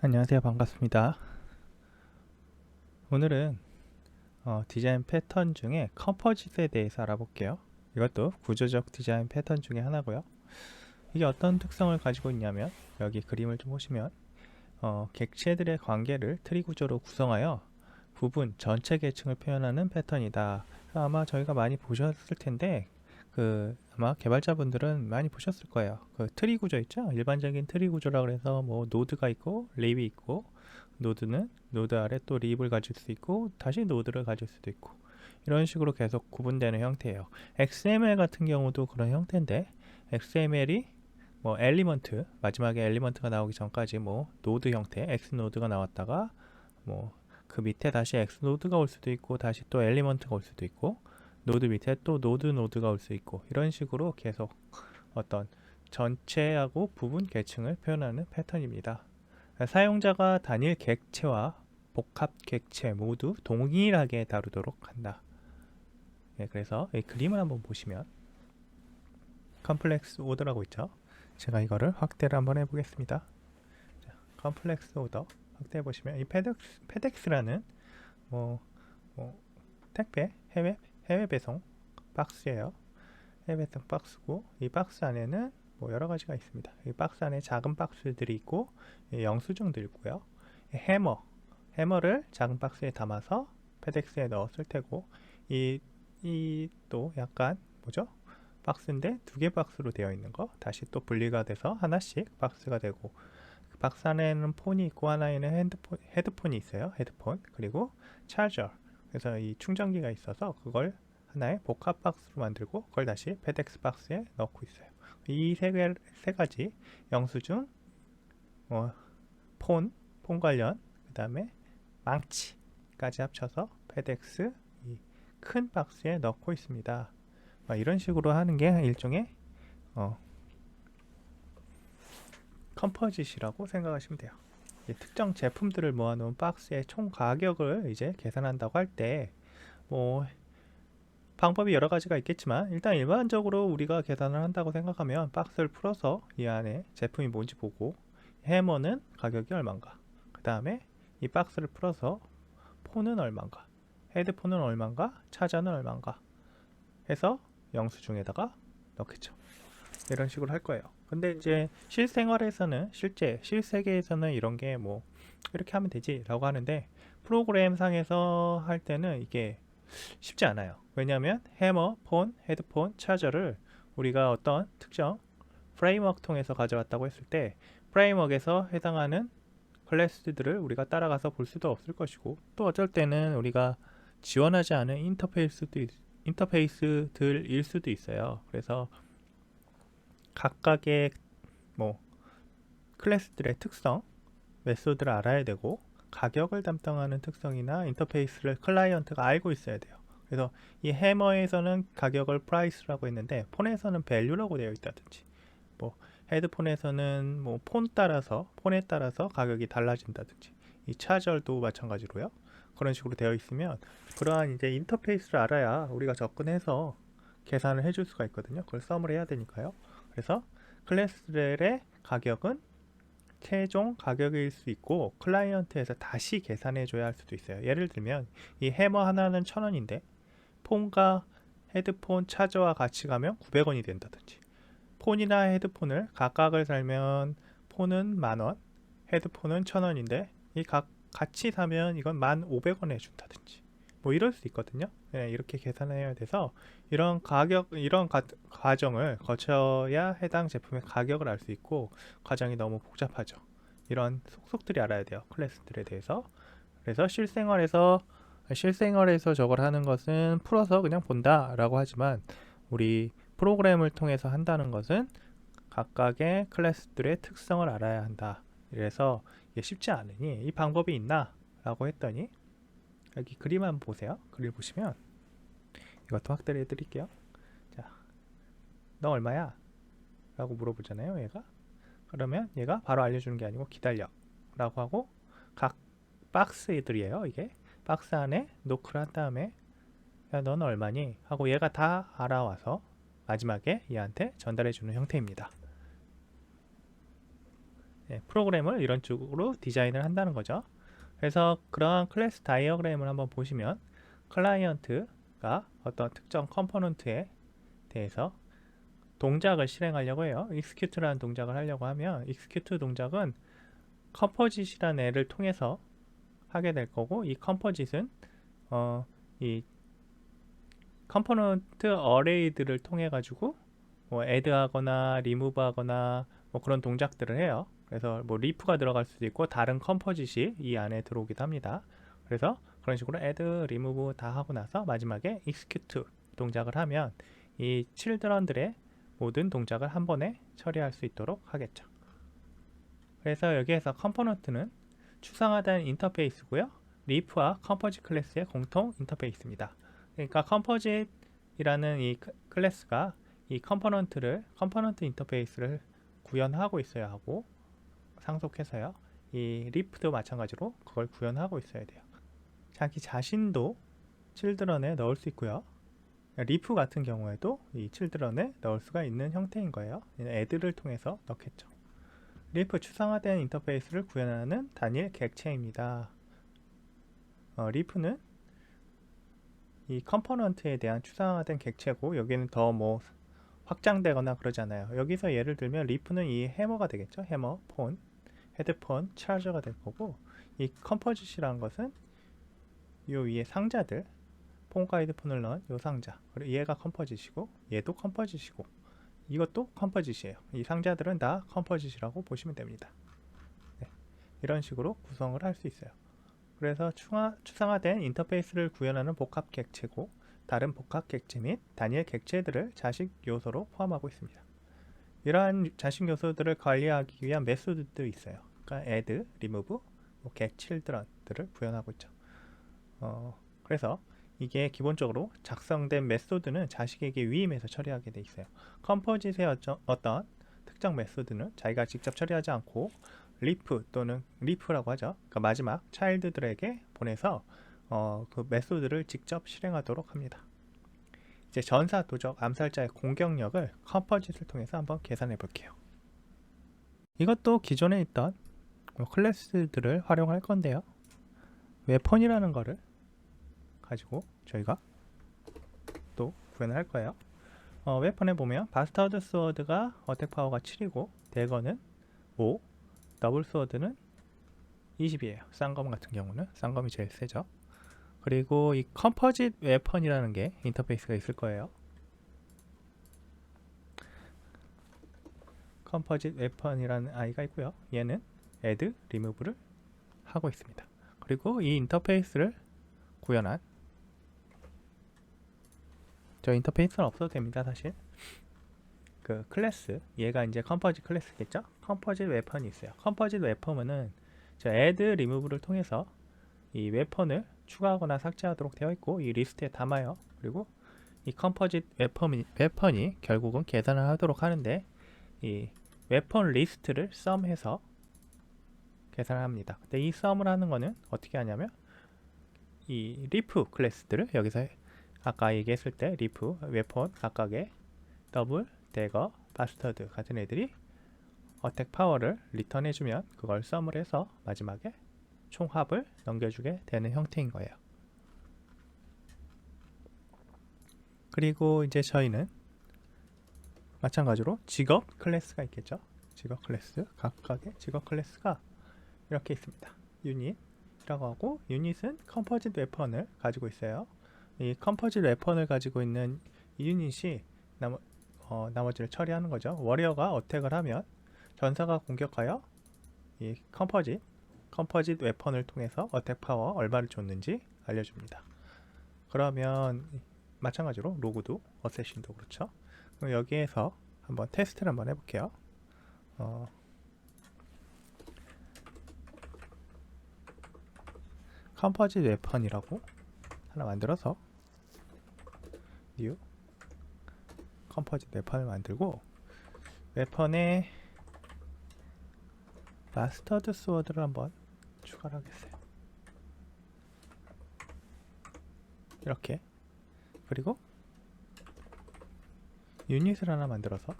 안녕하세요. 반갑습니다. 오늘은 디자인 패턴 중에 컴포짓에 대해서 알아볼게요. 이것도 구조적 디자인 패턴 중에 하나고요. 이게 어떤 특성을 가지고 있냐면 여기 그림을 좀 보시면 객체들의 관계를 트리 구조로 구성하여 부분 전체 계층을 표현하는 패턴이다. 아마 저희가 많이 보셨을 텐데 아마 개발자분들은 많이 보셨을 거예요. 그 트리 구조 있죠? 일반적인 트리 구조라 그래서 뭐 노드가 있고 립이 있고, 노드는 노드 아래 또 립을 가질 수 있고 다시 노드를 가질 수도 있고, 이런 식으로 계속 구분되는 형태예요. XML 같은 경우도 그런 형태인데, XML이 뭐 엘리먼트, 마지막에 엘리먼트가 나오기 전까지 뭐 노드 형태 X 노드가 나왔다가 뭐 그 밑에 다시 X 노드가 올 수도 있고 다시 또 엘리먼트가 올 수도 있고, 노드 밑에 또 노드가 올 수 있고, 이런 식으로 계속 어떤 전체하고 부분 계층을 표현하는 패턴입니다. 사용자가 단일 객체와 복합 객체 모두 동일하게 다루도록 한다. 그래서 이 그림을 한번 보시면 컴플렉스 오더라고 있죠. 제가 이거를 확대를 한번 해보겠습니다. 컴플렉스 오더 확대해 보시면 이 페덱스라는 뭐, 뭐 택배 해외 배송 박스예요. 해외 배송 박스고, 이 박스 안에는 뭐 여러 가지가 있습니다. 이 박스 안에 작은 박스들이 있고 영수증들 있고요. 해머를 작은 박스에 담아서 페덱스에 넣었을 테고, 이 또 약간 뭐죠? 박스인데 두 개 박스로 되어 있는 거 다시 또 분리가 돼서 하나씩 박스가 되고, 그 박스 안에는 폰이 있고 하나에는 헤드폰이 있어요. 헤드폰, 그리고 차저, 그래서 이 충전기가 있어서 그걸 하나의 복합 박스로 만들고 그걸 다시 페덱스 박스에 넣고 있어요. 이 세 가지 영수증, 폰 관련, 그 다음에 망치까지 합쳐서 페덱스 이 큰 박스에 넣고 있습니다. 이런 식으로 하는 게 일종의 컴포짓이라고 생각하시면 돼요. 특정 제품들을 모아놓은 박스의 총 가격을 이제 계산한다고 할 때 뭐 방법이 여러 가지가 있겠지만, 일단 일반적으로 우리가 계산을 한다고 생각하면 박스를 풀어서 이 안에 제품이 뭔지 보고, 해머는 가격이 얼마인가, 그 다음에 이 박스를 풀어서 폰은 얼마인가, 헤드폰은 얼마인가, 차저는 얼마인가 해서 영수증에다가 넣겠죠. 이런 식으로 할 거예요. 근데 이제 실생활에서는, 실세계에서는 이런 게 뭐 이렇게 하면 되지 라고 하는데, 프로그램 상에서 할 때는 이게 쉽지 않아요. 왜냐하면 해머, 폰, 헤드폰, 차저를 우리가 어떤 특정 프레임워크 통해서 가져왔다고 했을 때, 프레임워크에서 해당하는 클래스들을 우리가 따라가서 볼 수도 없을 것이고, 또 어쩔 때는 우리가 지원하지 않은 인터페이스들일 수도 있어요. 그래서 각각의 뭐 클래스들의 특성, 메소드를 알아야 되고, 가격을 담당하는 특성이나 인터페이스를 클라이언트가 알고 있어야 돼요. 그래서 이 해머에서는 가격을 프라이스라고 했는데 폰에서는 밸류라고 되어 있다든지, 뭐 헤드폰에서는 뭐 폰에 따라서 가격이 달라진다든지, 이 차저도 마찬가지로요. 그런 식으로 되어 있으면 그러한 이제 인터페이스를 알아야 우리가 접근해서 계산을 해줄 수가 있거든요. 그걸 썸을 해야 되니까요. 그래서 클래스들의 가격은 최종 가격일 수 있고, 클라이언트에서 다시 계산해 줘야 할 수도 있어요. 예를 들면 이 해머 하나는 1,000원인데 폰과 헤드폰 차저와 같이 가면 900원이 된다든지, 폰이나 헤드폰을 각각을 살면 폰은 10,000원, 헤드폰은 1,000원인데 같이 사면 이건 1,500원에 준다든지, 뭐 이럴 수 있거든요. 네, 이렇게 계산해야 돼서 이런 과정을 거쳐야 해당 제품의 가격을 알 수 있고, 과정이 너무 복잡하죠. 이런 속속들이 알아야 돼요. 클래스들에 대해서. 그래서 실생활에서 저걸 하는 것은 풀어서 그냥 본다라고 하지만, 우리 프로그램을 통해서 한다는 것은 각각의 클래스들의 특성을 알아야 한다. 그래서 이게 쉽지 않으니 이 방법이 있나? 라고 했더니, 여기 그림 한번 보세요. 그림 보시면 이것도 확대를 해드릴게요. 자, 너 얼마야? 라고 물어보잖아요, 얘가. 그러면 얘가 바로 알려주는 게 아니고 기다려 라고 하고, 각 박스들이에요. 이게 박스 안에 노크를 한 다음에 야, 너는 얼마니? 하고 얘가 다 알아와서 마지막에 얘한테 전달해 주는 형태입니다. 프로그램을 이런 쪽으로 디자인을 한다는 거죠. 그래서 그러한 클래스 다이어그램을 한번 보시면 클라이언트가 어떤 특정 컴포넌트에 대해서 동작을 실행하려고 해요. execute라는 동작을 하려고 하면 execute 동작은 컴포짓이라는 애를 통해서 하게 될 거고, 이 컴포짓은 이 컴포넌트 어레이들을 통해 가지고 뭐 add 하거나 remove 하거나 뭐 그런 동작들을 해요. 그래서 뭐 leaf가 들어갈 수도 있고 다른 컴포짓이 이 안에 들어오기도 합니다. 그래서 그런 식으로 add, remove 다 하고 나서 마지막에 execute 동작을 하면 이 children들의 모든 동작을 한 번에 처리할 수 있도록 하겠죠. 그래서 여기에서 컴포넌트는 추상화된 인터페이스고요. leaf와 컴포짓 클래스의 공통 인터페이스입니다. 그러니까 컴포짓이라는 이 클래스가 이 컴포넌트 인터페이스를 구현하고 있어야 하고, 상속해서요. 이 leaf도 마찬가지로 그걸 구현하고 있어야 돼요. 자기 자신도 children에 넣을 수 있고요. leaf 같은 경우에도 이 children에 넣을 수가 있는 형태인 거예요. add를 통해서 넣겠죠. leaf 추상화된 인터페이스를 구현하는 단일 객체입니다. leaf는 이 컴포넌트에 대한 추상화된 객체고, 여기는 더 뭐 확장되거나 그러잖아요. 여기서 예를 들면 leaf는 이 해머가 되겠죠. 해머, 폰, 헤드폰, 차저가 될 거고, 이 컴포짓이라는 것은 요 위에 상자들, 폰과 헤드폰을 넣은 요 상자, 그리고 얘가 컴포짓이고 얘도 컴포짓이고 이것도 컴포짓이에요. 이 상자들은 다 컴포짓이라고 보시면 됩니다. 네, 이런 식으로 구성을 할 수 있어요. 그래서 추상화된 인터페이스를 구현하는 복합 객체고, 다른 복합 객체 및 단일 객체들을 자식 요소로 포함하고 있습니다. 이러한 자식 요소들을 관리하기 위한 메소드도 있어요. 그러니까 add, remove, get children들을 구현하고 있죠. 그래서 이게 기본적으로 작성된 메소드는 자식에게 위임해서 처리하게 돼 있어요. 컴포짓의 어떤 특정 메소드는 자기가 직접 처리하지 않고 leaf 또는 leaf라고 하죠. 그러니까 마지막 차일드들에게 보내서 그 메소드를 직접 실행하도록 합니다. 이제 전사, 도적, 암살자의 공격력을 컴포짓을 통해서 한번 계산해 볼게요. 이것도 기존에 있던 클래스들을 활용할 건데요. 웨폰이라는 거를 가지고 저희가 또 구현을 할 거예요. 웨폰에 보면 바스터드 스워드가 어택 파워가 7이고 대거는 5, 더블 스워드는 20이에요. 쌍검 같은 경우는 쌍검이 제일 세죠. 그리고 이 컴포짓 웨펀이라는 게 인터페이스가 있을 거예요. 컴포짓 웨펀이라는 아이가 있고요. 얘는 add, remove를 하고 있습니다. 그리고 이 인터페이스를 구현한, 저 인터페이스는 없어도 됩니다. 사실 그 클래스, 얘가 이제 컴포짓 클래스겠죠. 컴포짓 웨펀이 있어요. 컴포짓 웨펀은 저 add, remove를 통해서 이 웨펀을 추가하거나 삭제하도록 되어 있고, 이 리스트에 담아요. 그리고 이 컴포짓 웨펀이 결국은 계산을 하도록 하는데, 이 웨펀 리스트를 썸해서 계산을 합니다. 근데 이 썸을 하는 거는 어떻게 하냐면, 이 리프 클래스들을 여기서 아까 얘기했을 때 리프, 웨폰 각각의 더블, 대거, 바스터드 같은 애들이 어택 파워를 리턴해주면 그걸 썸을 해서 마지막에 총합을 넘겨주게 되는 형태인 거예요. 그리고 이제 저희는 마찬가지로 직업 클래스가 있겠죠. 직업 클래스, 각각의 직업 클래스가 이렇게 있습니다. 유닛이라고 하고, 유닛은 컴포짓 웨펀을 가지고 있어요. 이 컴포짓 웨펀을 가지고 있는 이 유닛이 나머지를 처리하는 거죠. 워리어가 어택을 하면 전사가 공격하여 이 컴포짓 웨펀을 통해서 어택 파워 얼마를 줬는지 알려줍니다. 그러면 마찬가지로 로그도, 어세신도 그렇죠. 그럼 여기에서 한번 테스트를 한번 해볼게요. 컴포짓 웨펀이라고 하나 만들어서 new 컴포짓 웨펀을 만들고, 웨펀에 마스터드 스워드를 한번 추가를 하겠어요. 이렇게. 그리고 유닛을 하나 만들어서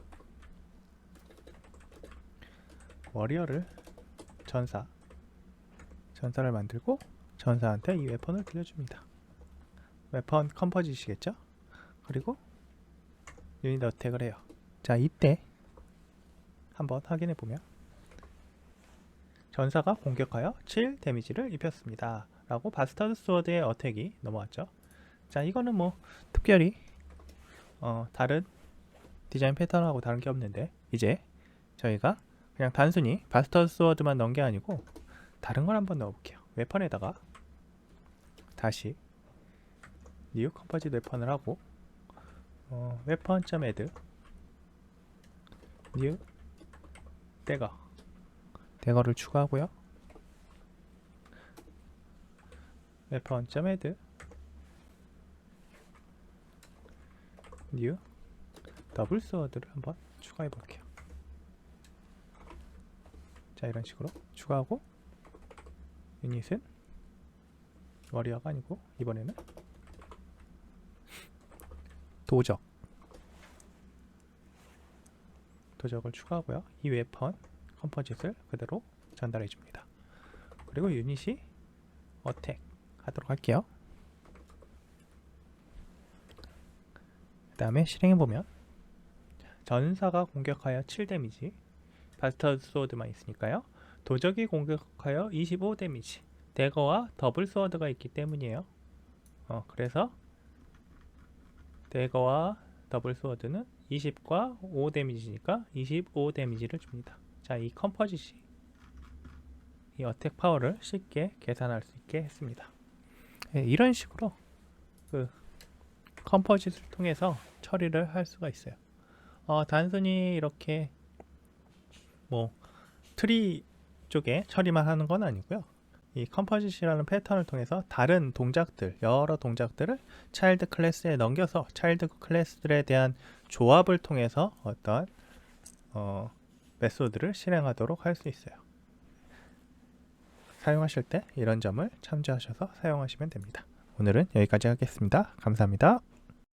워리어를 전사를 만들고 전사한테 이 웨펀을 들려줍니다. 웨펀 컴포짓이겠죠? 그리고 유닛 어택을 해요. 자, 이때 한번 확인해 보면 전사가 공격하여 7 데미지를 입혔습니다 라고 바스터드 스워드의 어택이 넘어왔죠. 자, 이거는 뭐 특별히 다른 디자인 패턴하고 다른 게 없는데, 이제 저희가 그냥 단순히 바스터드 스워드만 넣은 게 아니고 다른 걸 한번 넣어볼게요. 웨펀에다가 다시 뉴 컴포짓 웨펀을 하고 weapon.add new dagger를 추가하고요. weapon.add new 더블 스워드를 한번 추가해 볼게요. 자, 이런 식으로 추가하고 유닛은 워리어가 아니고 이번에는 도적을 추가하고요. 이 웨펀 컴포짓을 그대로 전달해 줍니다. 그리고 유닛이 어택 하도록 할게요. 그 다음에 실행해 보면 전사가 공격하여 7 데미지, 바스터드 스워드만 있으니까요. 도적이 공격하여 25 데미지, 대거와 더블 스워드가 있기 때문이에요. 그래서 대거와 더블 스워드는 20과 5 데미지니까 25 데미지를 줍니다. 자, 이 컴포짓이 이 어택 파워를 쉽게 계산할 수 있게 했습니다. 이런 식으로 그 컴포짓을 통해서 처리를 할 수가 있어요. 단순히 이렇게 뭐 트리 쪽에 처리만 하는 건 아니고요. 이 컴포짓이라는 패턴을 통해서 다른 동작들, 여러 동작들을 차일드 클래스에 넘겨서 차일드 클래스들에 대한 조합을 통해서 어떤 메소드를 실행하도록 할 수 있어요. 사용하실 때 이런 점을 참조하셔서 사용하시면 됩니다. 오늘은 여기까지 하겠습니다. 감사합니다.